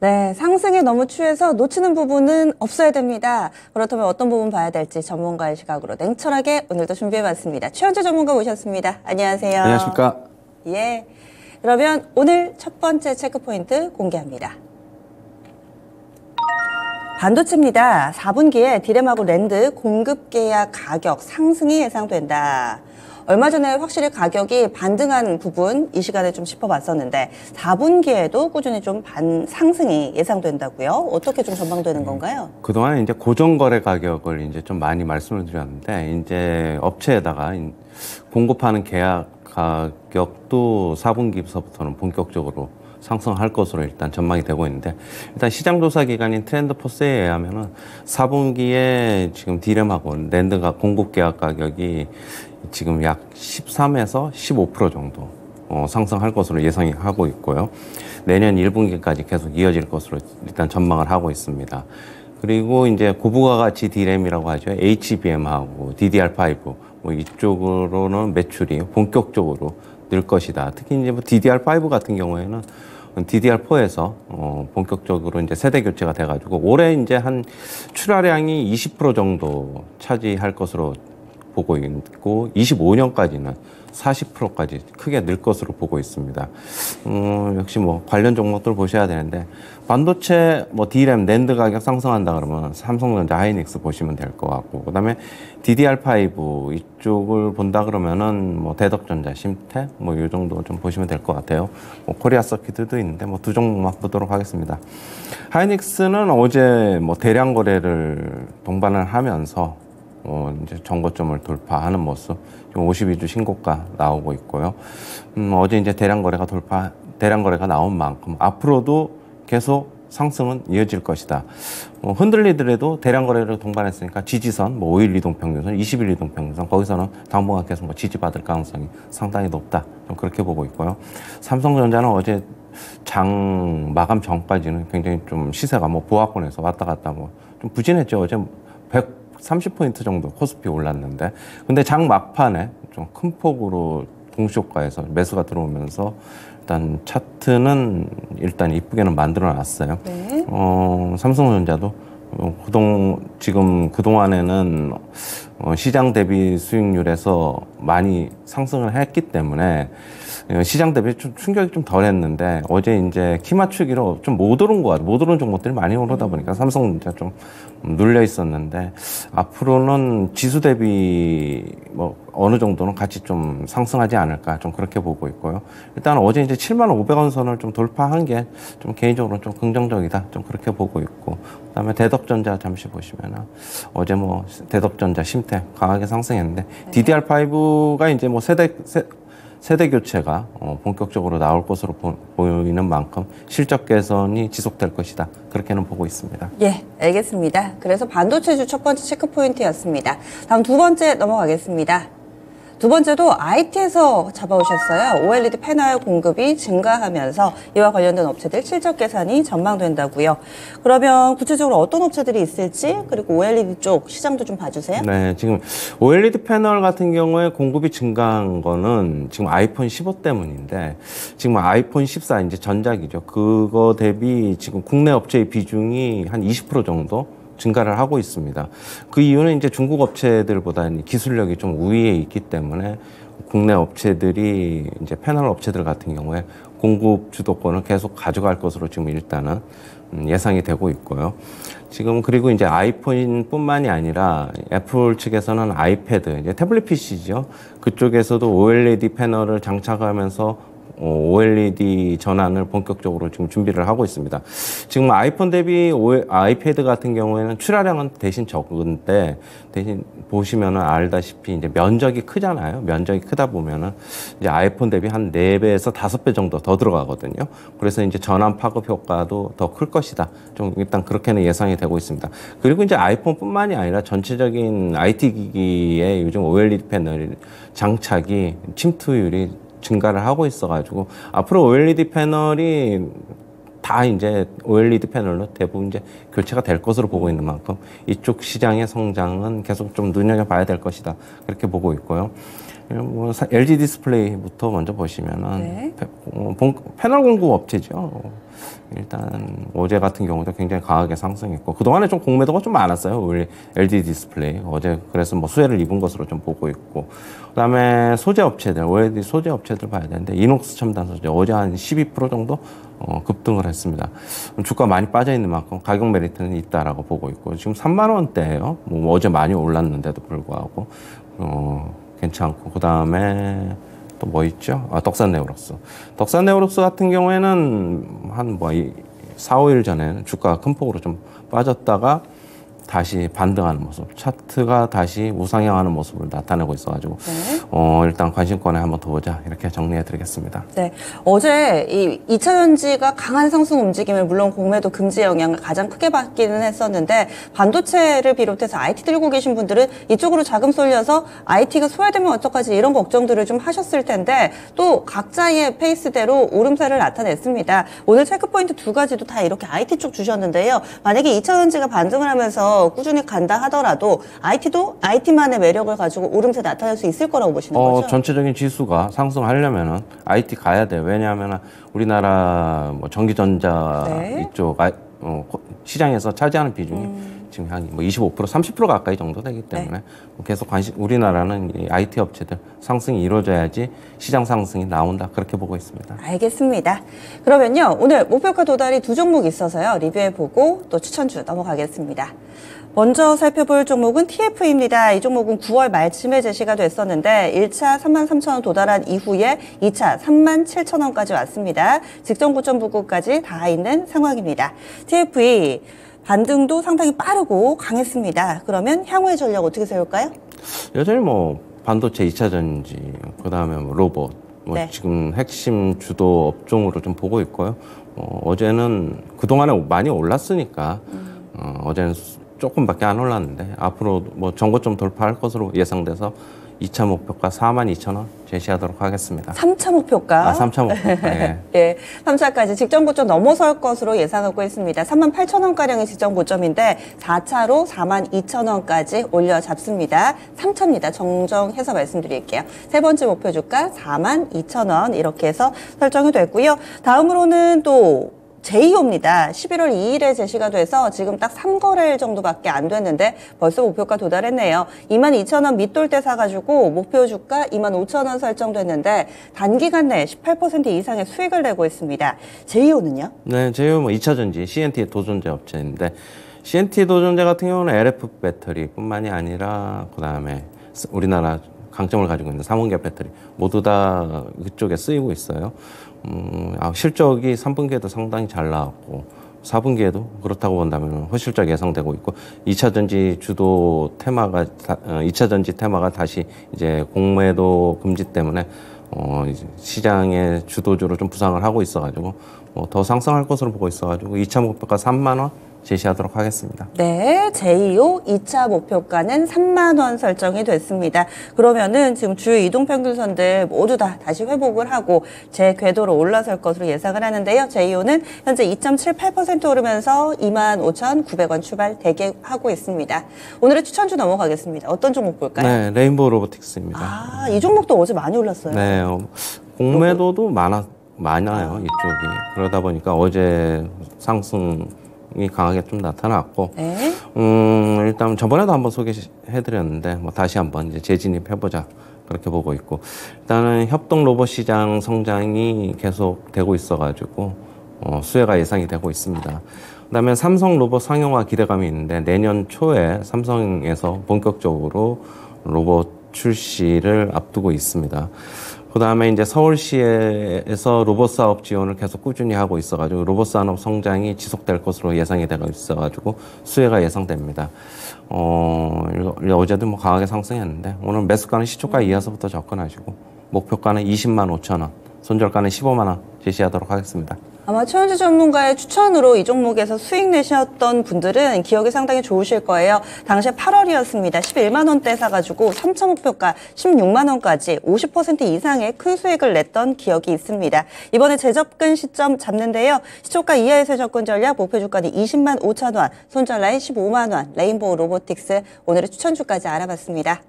네, 상승에 너무 취해서 놓치는 부분은 없어야 됩니다. 그렇다면 어떤 부분 봐야 될지 전문가의 시각으로 냉철하게 오늘도 준비해봤습니다. 최현재 전문가 모셨습니다. 안녕하세요. 안녕하십니까. 예. 그러면 오늘 첫 번째 체크포인트 공개합니다. 반도체입니다. 4분기에 디램하고 랜드 공급 계약 가격 상승이 예상된다. 얼마 전에 확실히 가격이 반등한 부분 이 시간에 좀 짚어봤었는데 4분기에도 꾸준히 좀 상승이 예상된다고요? 어떻게 좀 전망되는 건가요? 그동안 이제 고정거래 가격을 이제 좀 많이 말씀을 드렸는데 이제 업체에다가 공급하는 계약 가격도 4분기서부터는 본격적으로 상승할 것으로 일단 전망이 되고 있는데, 일단 시장조사 기관인 트렌드포스에 의하면은 4분기에 지금 디램하고 랜드가 공급 계약 가격이 지금 약 13에서 15% 정도 상승할 것으로 예상하고 있고요. 내년 1분기까지 계속 이어질 것으로 일단 전망을 하고 있습니다. 그리고 이제 고부가가치 디램이라고 하죠. HBM하고 DDR5 뭐 이쪽으로는 매출이 본격적으로 늘 것이다. 특히 이제 뭐 DDR5 같은 경우에는 DDR4에서 본격적으로 이제 세대 교체가 돼가지고 올해 이제 한 출하량이 20% 정도 차지할 것으로 보고 있고 25년까지는 40%까지 크게 늘 것으로 보고 있습니다. 역시 뭐 관련 종목들 보셔야 되는데, 반도체 뭐 D램, 낸드 가격 상승한다 그러면 삼성전자, 하이닉스 보시면 될 것 같고, 그다음에 DDR5 이쪽을 본다 그러면은 뭐 대덕전자, 심태 뭐 이 정도 좀 보시면 될 것 같아요. 뭐 코리아 서킷도 있는데 뭐 두 종목만 보도록 하겠습니다. 하이닉스는 어제 뭐 대량 거래를 동반을 하면서 이제 전고점을 돌파하는 모습, 지금 52주 신고가 나오고 있고요. 어제 이제 대량 거래가 나온 만큼 앞으로도 계속 상승은 이어질 것이다. 흔들리더라도 대량 거래를 동반했으니까 지지선, 뭐 5일 이동평균선, 20일 이동평균선, 거기서는 당분간 계속 뭐 지지받을 가능성이 상당히 높다. 좀 그렇게 보고 있고요. 삼성전자는 어제 장 마감 전까지는 굉장히 좀 시세가 뭐 보합권에서 왔다 갔다 뭐 좀 부진했죠. 어제 130포인트 정도 코스피 올랐는데, 근데 장 막판에 좀 큰 폭으로 동시효과에서 매수가 들어오면서 일단 차트는 일단 이쁘게는 만들어 놨어요. 네. 삼성전자도 지금 그동안에는 시장 대비 수익률에서 많이 상승을 했기 때문에 시장 대비 좀 충격이 좀 덜 했는데, 어제 이제 키 맞추기로 좀 못 오른 것 같아요. 못 오른 종목들이 많이 오르다 보니까 삼성전자 좀 눌려 있었는데, 앞으로는 지수 대비 뭐 어느 정도는 같이 좀 상승하지 않을까, 좀 그렇게 보고 있고요. 일단 어제 이제 75,000원 선을 좀 돌파한 게 좀 개인적으로 좀 긍정적이다, 좀 그렇게 보고 있고, 그다음에 대덕전자 잠시 보시면은 어제 뭐 대덕전자, 심태 강하게 상승했는데, DDR5가 이제 뭐 세대 교체가 본격적으로 나올 것으로 보이는 만큼 실적 개선이 지속될 것이다. 그렇게는 보고 있습니다. 예, 알겠습니다. 그래서 반도체주 첫 번째 체크포인트였습니다. 다음 두 번째 넘어가겠습니다. 두 번째도 IT에서 잡아오셨어요. OLED 패널 공급이 증가하면서 이와 관련된 업체들 실적 개선이 전망된다고요. 그러면 구체적으로 어떤 업체들이 있을지, 그리고 OLED 쪽 시장도 좀 봐주세요. 네, 지금 OLED 패널 같은 경우에 공급이 증가한 거는 지금 아이폰 15 때문인데, 지금 아이폰 14 이제 전작이죠. 그거 대비 지금 국내 업체의 비중이 한 20% 정도 증가를 하고 있습니다. 그 이유는 이제 중국 업체들보다 기술력이 좀 우위에 있기 때문에 국내 업체들이 이제 패널 업체들 같은 경우에 공급 주도권을 계속 가져갈 것으로 지금 일단은 예상이 되고 있고요. 지금 그리고 이제 아이폰뿐만이 아니라 애플 측에서는 아이패드, 이제 태블릿 PC죠. 그쪽에서도 OLED 패널을 장착하면서 OLED 전환을 본격적으로 지금 준비를 하고 있습니다. 지금 아이폰 대비 아이패드 같은 경우에는 출하량은 대신 적은데, 대신 보시면은 알다시피 이제 면적이 크잖아요. 면적이 크다 보면은 이제 아이폰 대비 한 4배에서 5배 정도 더 들어가거든요. 그래서 이제 전환 파급 효과도 더 클 것이다. 좀 일단 그렇게는 예상이 되고 있습니다. 그리고 이제 아이폰뿐만이 아니라 전체적인 IT 기기에 요즘 OLED 패널 장착이 침투율이 증가를 하고 있어가지고 앞으로 OLED 패널이 다 이제 OLED 패널로 대부분 이제 교체가 될 것으로 보고 있는 만큼 이쪽 시장의 성장은 계속 좀 눈여겨봐야 될 것이다. 그렇게 보고 있고요. 뭐 LG 디스플레이부터 먼저 보시면은 네. 패널 공급 업체죠. 일단 어제 같은 경우도 굉장히 강하게 상승했고 그동안에 좀 공매도가 좀 많았어요. 우리 LG 디스플레이 어제 그래서 뭐 수혜를 입은 것으로 좀 보고 있고 그다음에 소재 업체들 OLED 소재 업체들 봐야 되는데 이녹스 첨단 소재 어제 한 12% 정도 급등을 했습니다. 주가 많이 빠져 있는 만큼 가격 메리트는 있다라고 보고 있고 지금 3만 원대예요. 뭐 어제 많이 올랐는데도 불구하고 괜찮고 그다음에 또 뭐 있죠? 덕산 네오록스. 덕산 네오록스 같은 경우에는 한 4, 5일 전에는 주가가 큰 폭으로 좀 빠졌다가 다시 반등하는 모습, 차트가 다시 우상향하는 모습을 나타내고 있어가지고 일단 관심권에 한번 더 보자 이렇게 정리해드리겠습니다. 네, 어제 이 2차전지가 강한 상승 움직임을 물론 공매도 금지 영향을 가장 크게 받기는 했었는데 반도체를 비롯해서 IT 들고 계신 분들은 이쪽으로 자금 쏠려서 IT가 소외되면 어떡하지 이런 걱정들을 좀 하셨을 텐데 또 각자의 페이스대로 오름세를 나타냈습니다. 오늘 체크포인트 두 가지도 다 이렇게 IT 쪽 주셨는데요. 만약에 2차전지가 반등을 하면서 꾸준히 간다 하더라도 IT도 IT만의 매력을 가지고 오름세 나타날 수 있을 거라고 보시는 거죠? 전체적인 지수가 상승하려면은 IT 가야 돼요. 왜냐하면 우리나라 뭐 전기전자 네. 이쪽 시장에서 차지하는 비중이 지금 한 25% 30% 가까이 정도 되기 때문에 계속 우리나라는 이 IT 업체들 상승이 이루어져야지 시장 상승이 나온다 그렇게 보고 있습니다. 알겠습니다. 그러면요 오늘 목표가 도달이 두 종목 있어서요 리뷰해보고 또 추천주 넘어가겠습니다. 먼저 살펴볼 종목은 TF입니다. 이 종목은 9월 말쯤에 제시가 됐었는데 1차 33,000원 도달한 이후에 2차 37,000원까지 왔습니다. 직전 고점 부근까지 닿아 있는 상황입니다. TFE 반등도 상당히 빠르고 강했습니다. 그러면 향후의 전략 어떻게 세울까요? 여전히 뭐 반도체 2차 전지 그다음에 뭐 로봇 네. 지금 핵심 주도 업종으로 좀 보고 있고요. 어제는 그동안에 많이 올랐으니까 어제는 조금밖에 안 올랐는데 앞으로 뭐 전고점 돌파할 것으로 예상돼서 2차 목표가 42,000원 제시하도록 하겠습니다. 3차 목표가? 3차 목표가. 예. 예, 3차까지 직전 고점 넘어설 것으로 예상하고 있습니다. 38,000원가량의 직전 고점인데 4차로 42,000원까지 올려 잡습니다. 3차입니다. 정정해서 말씀드릴게요. 세 번째 목표 주가 42,000원 이렇게 해서 설정이 됐고요. 다음으로는 또 제이오입니다. 11월 2일에 제시가 돼서 지금 딱 3거래일 정도밖에 안 됐는데 벌써 목표가 도달했네요. 22,000원 밑돌 때 사가지고 목표 주가 25,000원 설정됐는데 단기간 내에 18% 이상의 수익을 내고 있습니다. 제이오는요? 네, 제이오 뭐 2차 전지 CNT 도전제 업체인데 CNT 도전제 같은 경우는 LF 배터리뿐만이 아니라 그다음에 우리나라 강점을 가지고 있는 삼원계 배터리 모두 다 그쪽에 쓰이고 있어요. 실적이 3분기에도 상당히 잘 나왔고 4분기에도 그렇다고 본다면 호실적 예상되고 있고 2차 전지 주도 테마가 2차 전지 테마가 다시 이제 공매도 금지 때문에 시장의 주도주로 좀 부상을 하고 있어가지고 더 상승할 것으로 보고 있어가지고 2차 목표가 3만 원 제시하도록 하겠습니다. 네, 제이오 2차 목표가는 3만 원 설정이 됐습니다. 그러면은 지금 주요 이동평균선들 모두 다 다시 회복을 하고 제 궤도로 올라설 것으로 예상을 하는데요. 제이오는 현재 2.78% 오르면서 25,900원 추발 대기하고 있습니다. 오늘의 추천주 넘어가겠습니다. 어떤 종목 볼까요? 네, 레인보우 로보틱스입니다. 이 종목도 어제 많이 올랐어요. 네, 공매도도 많아요, 이쪽이. 그러다 보니까 어제 상승이 강하게 좀 나타났고, 네. 일단 저번에도 한번 소개해드렸는데, 뭐 다시 한번 이제 재진입해보자. 그렇게 보고 있고, 일단은 협동 로봇 시장 성장이 계속 되고 있어가지고, 수혜가 예상이 되고 있습니다. 그 다음에 삼성 로봇 상용화 기대감이 있는데, 내년 초에 삼성에서 본격적으로 로봇 출시를 앞두고 있습니다. 그 다음에 이제 서울시에서 로봇 사업 지원을 계속 꾸준히 하고 있어가지고 로봇 산업 성장이 지속될 것으로 예상이 되고 있어가지고 수혜가 예상됩니다. 어제도 뭐 강하게 상승했는데 오늘 매수가는 시초가 이하서부터 접근하시고 목표가는 20만 5천 원, 손절가는 15만 원 제시하도록 하겠습니다. 아마 최현재 전문가의 추천으로 이 종목에서 수익 내셨던 분들은 기억이 상당히 좋으실 거예요. 당시에 8월이었습니다. 11만 원대 사가지고 3차 목표가 16만 원까지 50% 이상의 큰 수익을 냈던 기억이 있습니다. 이번에 재접근 시점 잡는데요. 시초가 이하에서 접근 전략 목표 주가는 20만 5천 원, 손절 라인 15만 원, 레인보우 로보틱스 오늘의 추천주까지 알아봤습니다.